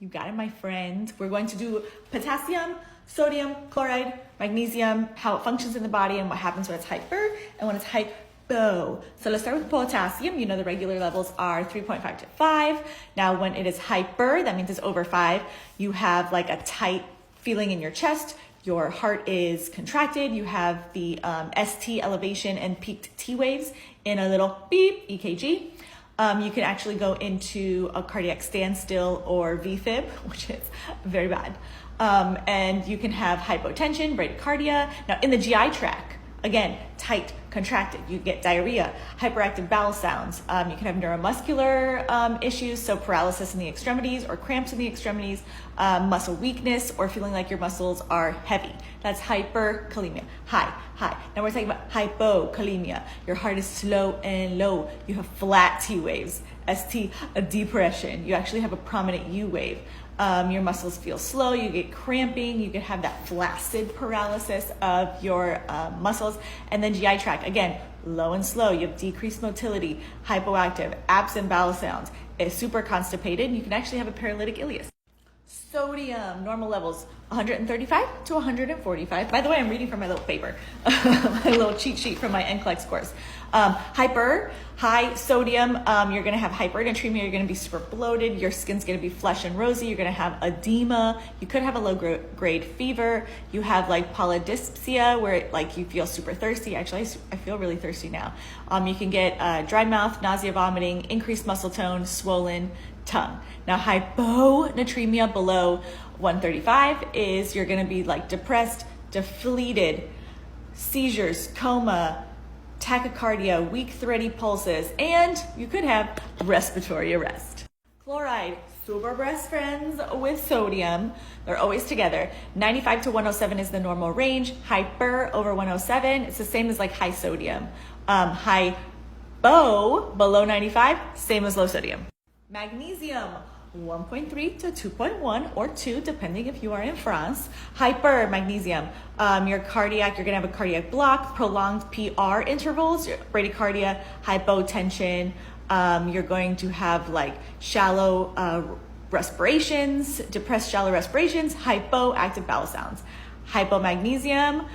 You got it, my friend. We're going to do potassium, sodium, chloride, magnesium, how it functions in the body and what happens when it's hyper and when it's hypo. So let's start with potassium. You know the regular levels are 3.5 to 5. Now when it is hyper, that means it's over 5. You have like a tight feeling in your chest. Your heart is contracted. You have the ST elevation and peaked T waves in a little beep, EKG. You can actually go into a cardiac standstill or VFib, which is very bad. And you can have hypotension, bradycardia. Now in the GI tract, again, tight, contracted, you get diarrhea, hyperactive bowel sounds. You can have neuromuscular issues, so paralysis in the extremities or cramps in the extremities, muscle weakness or feeling like your muscles are heavy. That's hyperkalemia, high. Now we're talking about hypokalemia. Your heart is slow and low. You have flat T waves, ST, a depression. You actually have a prominent U wave. Your muscles feel slow, you get cramping, you can have that flaccid paralysis of your muscles. And then GI tract, again, low and slow. You have decreased motility, hypoactive, absent bowel sounds, is super constipated. You can actually have a paralytic ileus. Sodium, normal levels, 135 to 145. By the way, I'm reading from my little paper, my little cheat sheet from my NCLEX course. High sodium, you're gonna have hypernatremia, you're gonna be super bloated, your skin's gonna be flush and rosy, you're gonna have edema, you could have a low grade fever, you have like polydyspsia where like you feel super thirsty. Actually, I feel really thirsty now. You can get dry mouth, nausea, vomiting, increased muscle tone, swollen tongue. Now hyponatremia below 135 is you're gonna be like depressed, deflated, seizures, coma, tachycardia, weak thready pulses, and you could have respiratory arrest. Chloride, super best friends with sodium. They're always together. 95 to 107 is the normal range. Hyper over 107, it's the same as like high sodium. Hypo below 95, same as low sodium. Magnesium, 1.3 to 2.1 or 2, depending if you are in France. Hypermagnesium, your cardiac, you're gonna have a cardiac block, prolonged PR intervals, bradycardia, hypotension. You're going to have like shallow respirations, depressed shallow respirations, hypoactive bowel sounds. Hypomagnesium,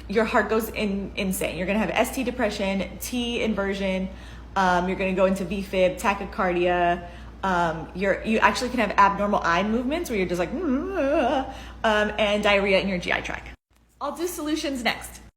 your heart goes insane. You're gonna have ST depression, T inversion. You're going to go into VFib, tachycardia. You actually can have abnormal eye movements where you're just like, and diarrhea in your GI tract. I'll do solutions next.